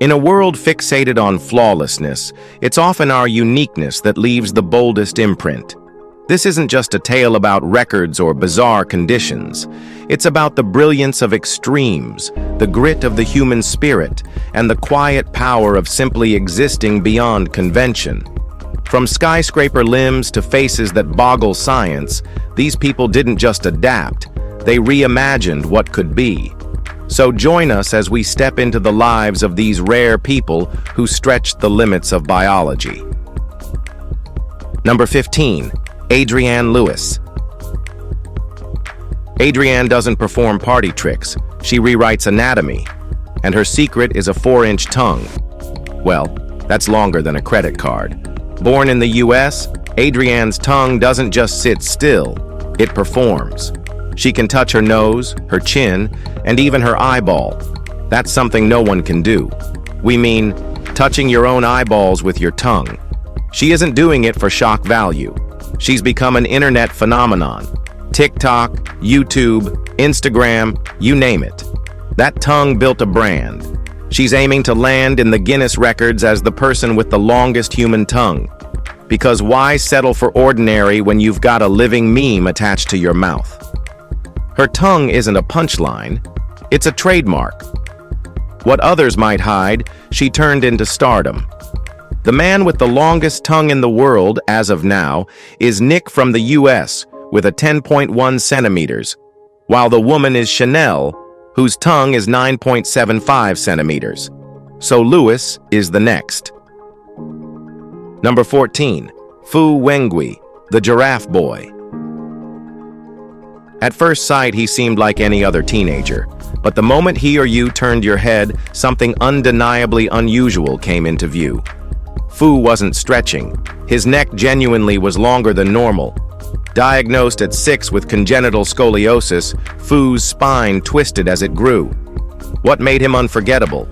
In a world fixated on flawlessness, it's often our uniqueness that leaves the boldest imprint. This isn't just a tale about records or bizarre conditions. It's about the brilliance of extremes, the grit of the human spirit, and the quiet power of simply existing beyond convention. From skyscraper limbs to faces that boggle science, these people didn't just adapt, they reimagined what could be. So join us as we step into the lives of these rare people who stretched the limits of biology. Number 15. Adrienne Lewis. Adrienne doesn't perform party tricks, she rewrites anatomy, and her secret is a 4-inch tongue. Well, that's longer than a credit card. Born in the US, Adrienne's tongue doesn't just sit still, it performs. She can touch her nose, her chin, and even her eyeball. That's something no one can do. We mean, touching your own eyeballs with your tongue. She isn't doing it for shock value. She's become an internet phenomenon. TikTok, YouTube, Instagram, you name it. That tongue built a brand. She's aiming to land in the Guinness records as the person with the longest human tongue. Because why settle for ordinary when you've got a living meme attached to your mouth? Her tongue isn't a punchline, it's a trademark. What others might hide, she turned into stardom. The man with the longest tongue in the world, as of now, is Nick from the US, with a 10.1 centimeters, while the woman is Chanel, whose tongue is 9.75 centimeters. So Lewis is the next. Number 14. Fu Wengui, the giraffe boy. At first sight, he seemed like any other teenager, but the moment he or you turned your head, something undeniably unusual came into view. Fu wasn't stretching. His neck genuinely was longer than normal. Diagnosed at 6 with congenital scoliosis, Fu's spine twisted as it grew. What made him unforgettable?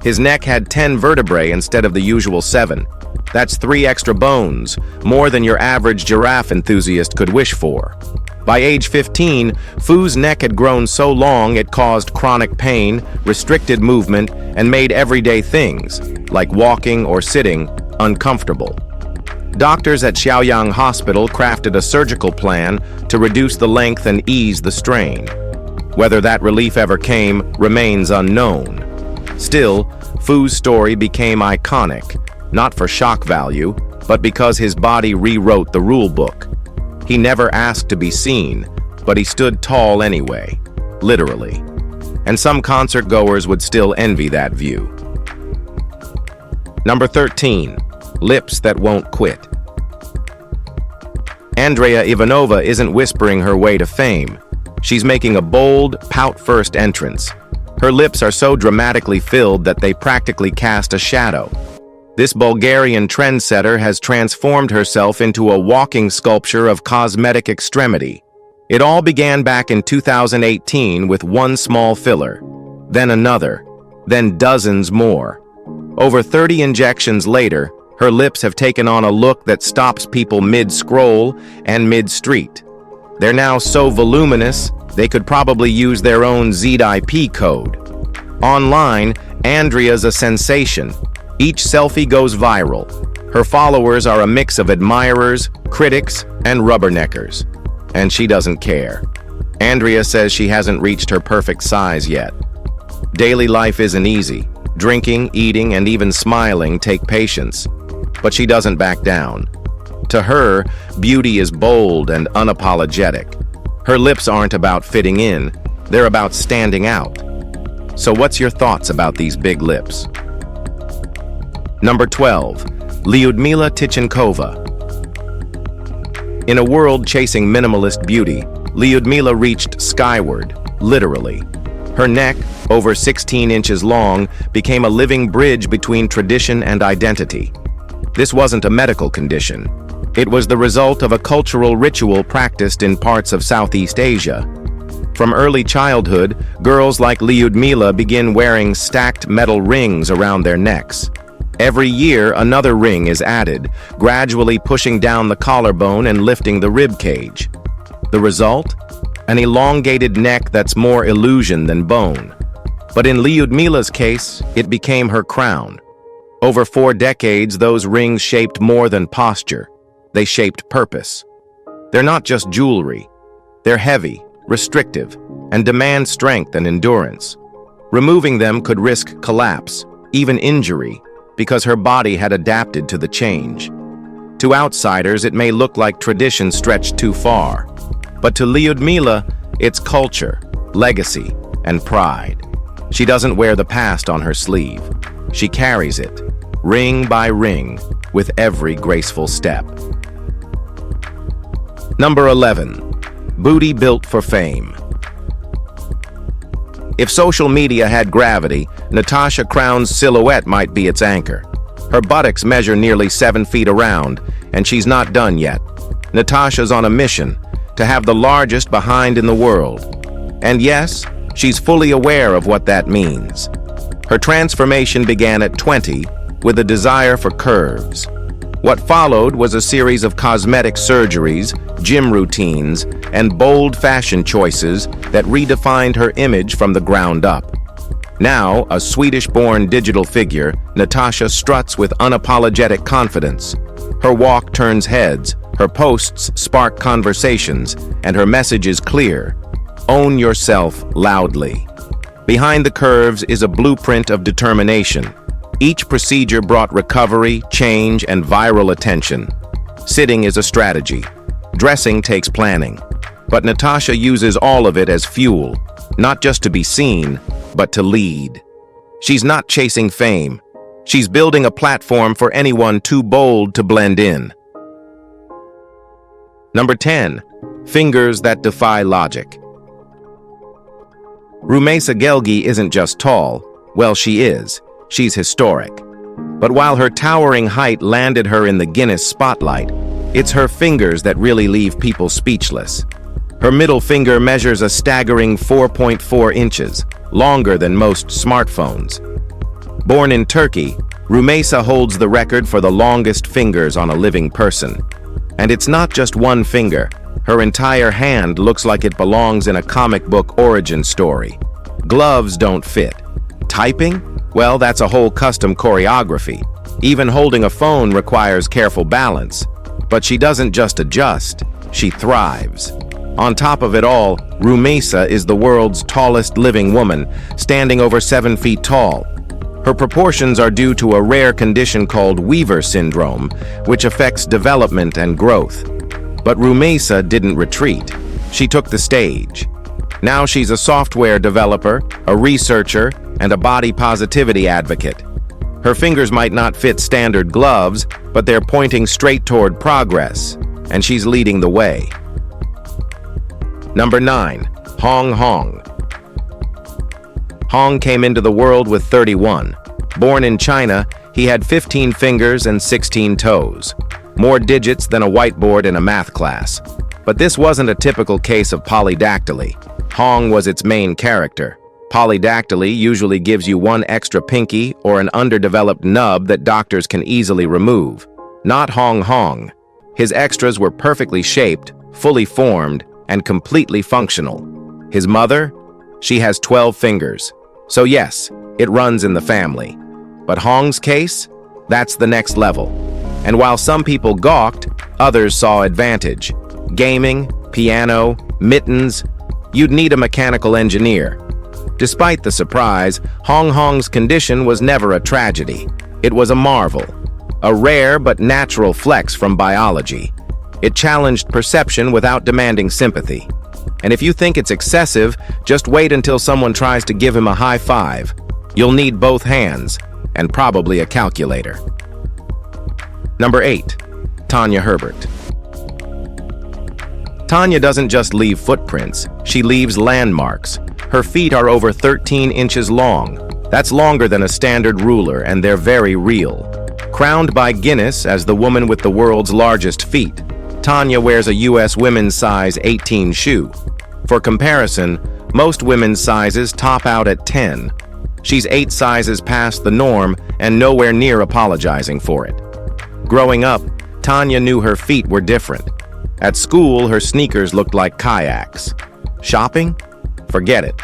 His neck had 10 vertebrae instead of the usual 7. That's 3 extra bones, more than your average giraffe enthusiast could wish for. By age 15, Fu's neck had grown so long it caused chronic pain, restricted movement, and made everyday things, like walking or sitting, uncomfortable. Doctors at Xiaoyang Hospital crafted a surgical plan to reduce the length and ease the strain. Whether that relief ever came remains unknown. Still, Fu's story became iconic, not for shock value, but because his body rewrote the rule book. He never asked to be seen, but he stood tall anyway, literally. And some concert goers would still envy that view. Number 13. Lips that won't quit. Andrea Ivanova isn't whispering her way to fame. She's making a bold, pout-first entrance. Her lips are so dramatically filled that they practically cast a shadow. This Bulgarian trendsetter has transformed herself into a walking sculpture of cosmetic extremity. It all began back in 2018 with one small filler, then another, then dozens more. Over 30 injections later, her lips have taken on a look that stops people mid-scroll and mid-street. They're now so voluminous, they could probably use their own ZIP code. Online, Andrea's a sensation. Each selfie goes viral. Her followers are a mix of admirers, critics, and rubberneckers. And she doesn't care. Andrea says she hasn't reached her perfect size yet. Daily life isn't easy. Drinking, eating, and even smiling take patience. But she doesn't back down. To her, beauty is bold and unapologetic. Her lips aren't about fitting in, they're about standing out. So what's your thoughts about these big lips? Number 12. Lyudmila Tichenkova. In a world chasing minimalist beauty, Lyudmila reached skyward, literally. Her neck, over 16 inches long, became a living bridge between tradition and identity. This wasn't a medical condition. It was the result of a cultural ritual practiced in parts of Southeast Asia. From early childhood, girls like Lyudmila begin wearing stacked metal rings around their necks. Every year, another ring is added, gradually pushing down the collarbone and lifting the rib cage. The result? An elongated neck that's more illusion than bone. But in Lyudmila's case, it became her crown. Over 4 decades, those rings shaped more than posture. They shaped purpose. They're not just jewelry. They're heavy, restrictive, and demand strength and endurance. Removing them could risk collapse, even injury, because her body had adapted to the change. To outsiders, it may look like tradition stretched too far. But to Lyudmila, it's culture, legacy, and pride. She doesn't wear the past on her sleeve. She carries it, ring by ring, with every graceful step. Number 11. Booty built for fame. If social media had gravity, Natasha Crown's silhouette might be its anchor. Her buttocks measure nearly 7 feet around, and she's not done yet. Natasha's on a mission to have the largest behind in the world. And yes, she's fully aware of what that means. Her transformation began at 20 with a desire for curves. What followed was a series of cosmetic surgeries, gym routines, and bold fashion choices that redefined her image from the ground up. Now, a Swedish-born digital figure, Natasha struts with unapologetic confidence. Her walk turns heads, her posts spark conversations, and her message is clear: own yourself loudly. Behind the curves is a blueprint of determination. Each procedure brought recovery, change, and viral attention. Sitting is a strategy. Dressing takes planning. But Natasha uses all of it as fuel, not just to be seen, but to lead. She's not chasing fame. She's building a platform for anyone too bold to blend in. Number 10. Fingers that defy logic. Rumeysa Gelgi isn't just tall. Well, she is. She's historic. But while her towering height landed her in the Guinness spotlight, it's her fingers that really leave people speechless. Her middle finger measures a staggering 4.4 inches, longer than most smartphones. Born in Turkey, Rumeysa holds the record for the longest fingers on a living person. And it's not just one finger. Her entire hand looks like it belongs in a comic book origin story. Gloves don't fit. Typing? Well, that's a whole custom choreography. Even holding a phone requires careful balance. But she doesn't just adjust, she thrives. On top of it all, Rumeysa is the world's tallest living woman, standing over 7 feet tall. Her proportions are due to a rare condition called Weaver syndrome, which affects development and growth. But Rumeysa didn't retreat. She took the stage. Now she's a software developer, a researcher, and a body positivity advocate. Her fingers might not fit standard gloves, but they're pointing straight toward progress, and she's leading the way. Number 9. Hong Hong. Hong came into the world with 31. Born in China, he had 15 fingers and 16 toes. More digits than a whiteboard in a math class. But this wasn't a typical case of polydactyly. Hong was its main character. Polydactyly usually gives you one extra pinky or an underdeveloped nub that doctors can easily remove. Not Hong Hong. His extras were perfectly shaped, fully formed, and completely functional. His mother? She has 12 fingers. So yes, it runs in the family. But Hong's case? That's the next level. And while some people gawked, others saw advantage. Gaming, piano, mittens, you'd need a mechanical engineer. Despite the surprise, Hong Hong's condition was never a tragedy. It was a marvel, a rare but natural flex from biology. It challenged perception without demanding sympathy. And if you think it's excessive, just wait until someone tries to give him a high five. You'll need both hands, and probably a calculator. Number 8. Tanya Herbert. Tanya doesn't just leave footprints, she leaves landmarks. Her feet are over 13 inches long. That's longer than a standard ruler, and they're very real. Crowned by Guinness as the woman with the world's largest feet, Tanya wears a US women's size 18 shoe. For comparison, most women's sizes top out at 10. She's 8 sizes past the norm and nowhere near apologizing for it. Growing up, Tanya knew her feet were different. At school, her sneakers looked like kayaks. Shopping? Forget it.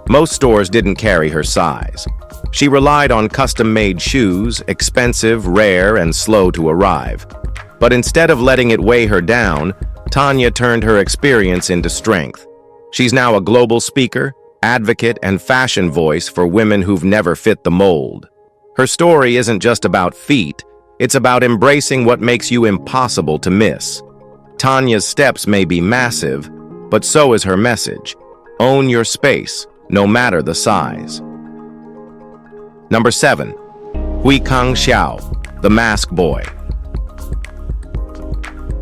Most stores didn't carry her size. She relied on custom-made shoes, expensive, rare, and slow to arrive. But instead of letting it weigh her down, Tanya turned her experience into strength. She's now a global speaker, advocate, and fashion voice for women who've never fit the mold. Her story isn't just about feet, it's about embracing what makes you impossible to miss. Tanya's steps may be massive, but so is her message. Own your space, no matter the size. Number 7. Huikang Xiao, the Mask Boy.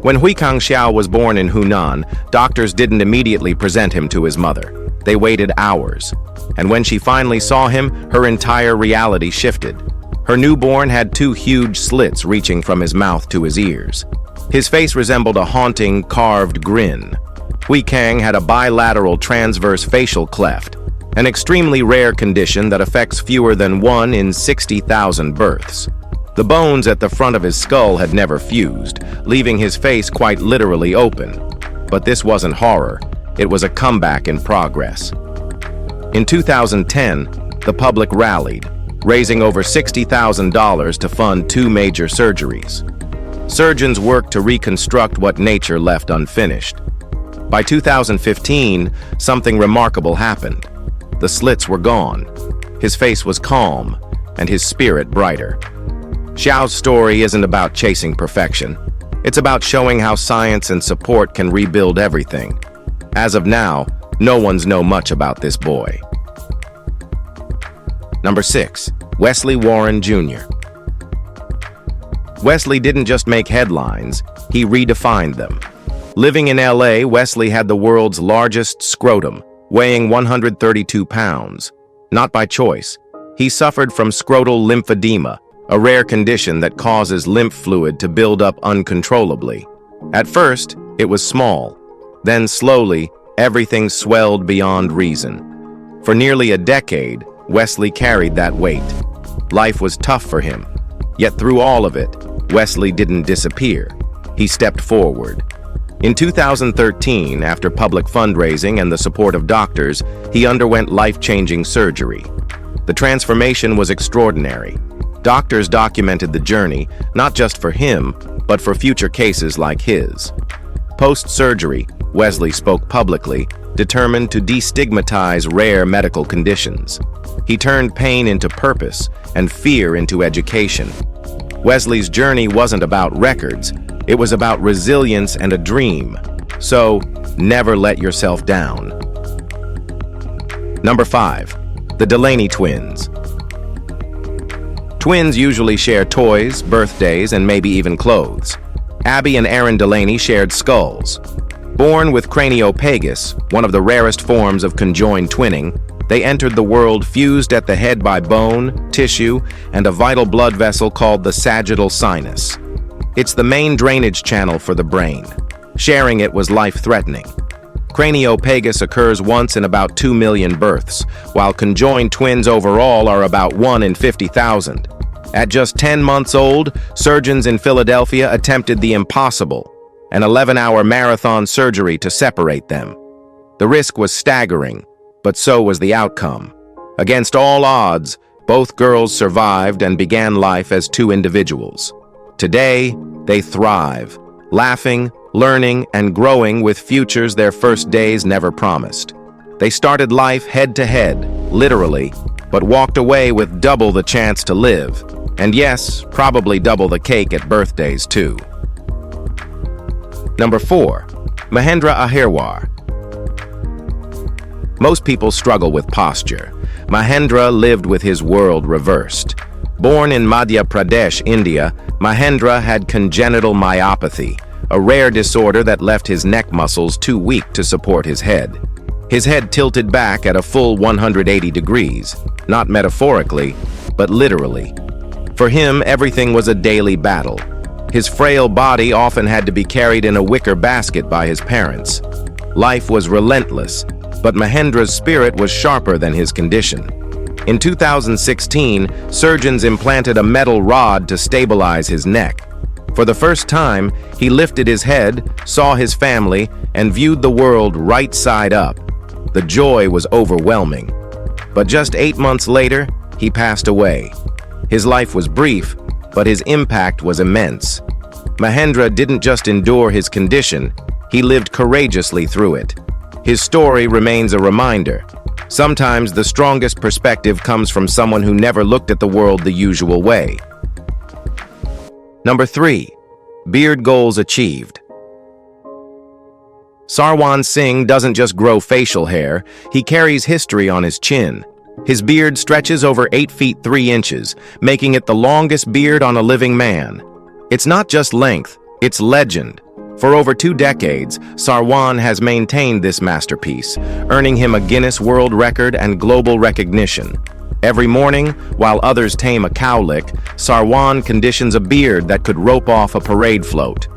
When Huikang Xiao was born in Hunan, doctors didn't immediately present him to his mother. They waited hours. And when she finally saw him, her entire reality shifted. Her newborn had 2 huge slits reaching from his mouth to his ears. His face resembled a haunting, carved grin. Huikang had a bilateral transverse facial cleft, an extremely rare condition that affects fewer than 1 in 60,000 births. The bones at the front of his skull had never fused, leaving his face quite literally open. But this wasn't horror, it was a comeback in progress. In 2010, the public rallied, raising over $60,000 to fund 2 major surgeries. Surgeons worked to reconstruct what nature left unfinished. By 2015, something remarkable happened. The slits were gone, his face was calm, and his spirit brighter. Xiao's story isn't about chasing perfection. It's about showing how science and support can rebuild everything. As of now, no one's know much about this boy. Number 6. Wesley Warren Jr. Wesley didn't just make headlines, he redefined them. Living in LA, Wesley had the world's largest scrotum, weighing 132 pounds. Not by choice. He suffered from scrotal lymphedema, a rare condition that causes lymph fluid to build up uncontrollably. At first, it was small. Then slowly, everything swelled beyond reason. For nearly a decade, Wesley carried that weight. Life was tough for him. Yet through all of it, Wesley didn't disappear. He stepped forward. In 2013, after public fundraising and the support of doctors, he underwent life-changing surgery. The transformation was extraordinary. Doctors documented the journey, not just for him, but for future cases like his. Post-surgery, Wesley spoke publicly, determined to destigmatize rare medical conditions. He turned pain into purpose and fear into education. Wesley's journey wasn't about records, it was about resilience and a dream. So, never let yourself down. Number 5. The Delaney Twins. Twins usually share toys, birthdays, and maybe even clothes. Abby and Aaron Delaney shared skulls. Born with craniopagus, one of the rarest forms of conjoined twinning, they entered the world fused at the head by bone, tissue, and a vital blood vessel called the sagittal sinus. It's the main drainage channel for the brain. Sharing it was life-threatening. Craniopagus occurs once in about 2 million births, while conjoined twins overall are about 1 in 50,000. At just 10 months old, surgeons in Philadelphia attempted the impossible, an 11-hour marathon surgery to separate them. The risk was staggering, but so was the outcome. Against all odds, both girls survived and began life as 2 individuals. Today, they thrive, laughing, learning, and growing with futures their first days never promised. They started life head-to-head, literally, but walked away with double the chance to live. And yes, probably double the cake at birthdays too. Number 4. Mahendra Ahirwar. Most people struggle with posture. Mahendra lived with his world reversed. Born in Madhya Pradesh, India, Mahendra had congenital myopathy, a rare disorder that left his neck muscles too weak to support his head. His head tilted back at a full 180 degrees, not metaphorically, but literally. For him, everything was a daily battle. His frail body often had to be carried in a wicker basket by his parents. Life was relentless, but Mahendra's spirit was sharper than his condition. In 2016, surgeons implanted a metal rod to stabilize his neck. For the first time, he lifted his head, saw his family, and viewed the world right side up. The joy was overwhelming. But just 8 months later, he passed away. His life was brief, but his impact was immense. Mahendra didn't just endure his condition, he lived courageously through it. His story remains a reminder. Sometimes the strongest perspective comes from someone who never looked at the world the usual way. Number 3. Beard goals achieved. Sarwan Singh doesn't just grow facial hair, he carries history on his chin. His beard stretches over 8 feet 3 inches, making it the longest beard on a living man. It's not just length, it's legend. For over 2 decades, Sarwan has maintained this masterpiece, earning him a Guinness World Record and global recognition. Every morning, while others tame a cowlick, Sarwan conditions a beard that could rope off a parade float.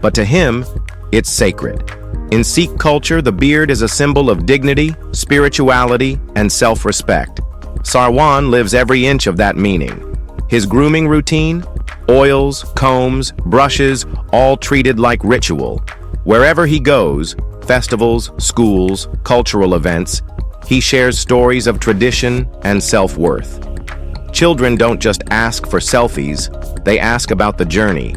But to him, it's sacred. In Sikh culture, the beard is a symbol of dignity, spirituality, and self-respect. Sarwan lives every inch of that meaning. His grooming routine? Oils, combs, brushes, all treated like ritual. Wherever he goes, festivals, schools, cultural events, he shares stories of tradition and self-worth. Children don't just ask for selfies, they ask about the journey.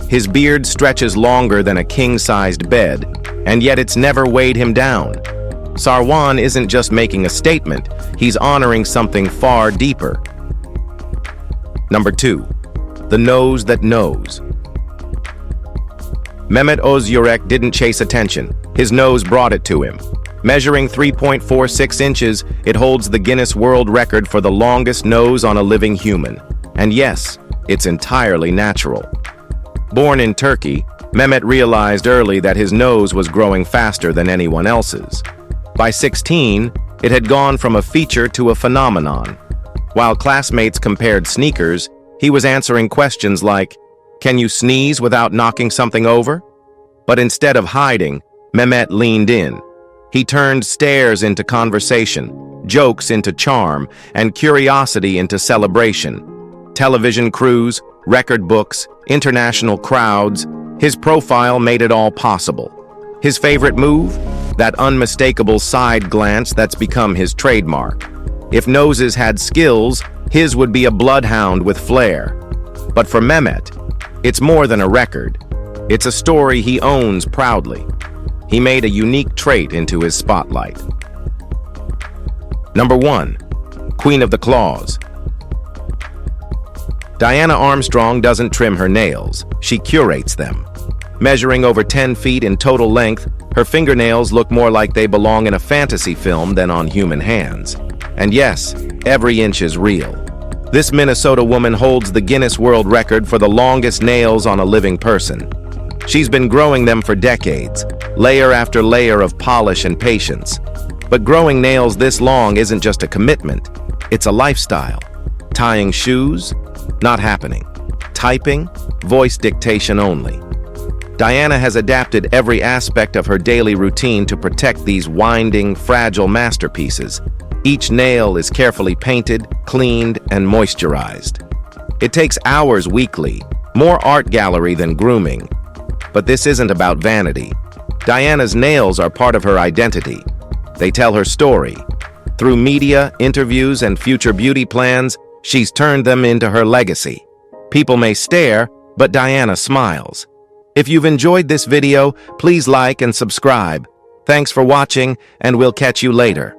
His beard stretches longer than a king-sized bed, and yet it's never weighed him down. Sarwan isn't just making a statement, he's honoring something far deeper. Number 2. The nose that knows. Mehmet Oz Yurek didn't chase attention, his nose brought it to him. Measuring 3.46 inches, it holds the Guinness World Record for the longest nose on a living human. And yes, it's entirely natural. Born in Turkey, Mehmet realized early that his nose was growing faster than anyone else's. By 16, it had gone from a feature to a phenomenon. While classmates compared sneakers, he was answering questions like, "Can you sneeze without knocking something over?" But instead of hiding, Mehmet leaned in. He turned stares into conversation, jokes into charm, and curiosity into celebration. Television crews, record books, international crowds, his profile made it all possible. His favorite move? That unmistakable side glance that's become his trademark. If noses had skills, his would be a bloodhound with flair. But for Mehmet, it's more than a record. It's a story he owns proudly. He made a unique trait into his spotlight. Number 1. Queen of the Claws. Diana Armstrong doesn't trim her nails, she curates them. Measuring over 10 feet in total length, her fingernails look more like they belong in a fantasy film than on human hands. And yes, every inch is real. This Minnesota woman holds the Guinness World Record for the longest nails on a living person. She's been growing them for decades, layer after layer of polish and patience. But growing nails this long isn't just a commitment, it's a lifestyle. Tying shoes? Not happening. Typing? Voice dictation only. Diana has adapted every aspect of her daily routine to protect these winding, fragile masterpieces. Each nail is carefully painted, cleaned, and moisturized. It takes hours weekly, more art gallery than grooming. But this isn't about vanity. Diana's nails are part of her identity. They tell her story. Through media, interviews, and future beauty plans, she's turned them into her legacy. People may stare, but Diana smiles. If you've enjoyed this video, please like and subscribe. Thanks for watching, and we'll catch you later.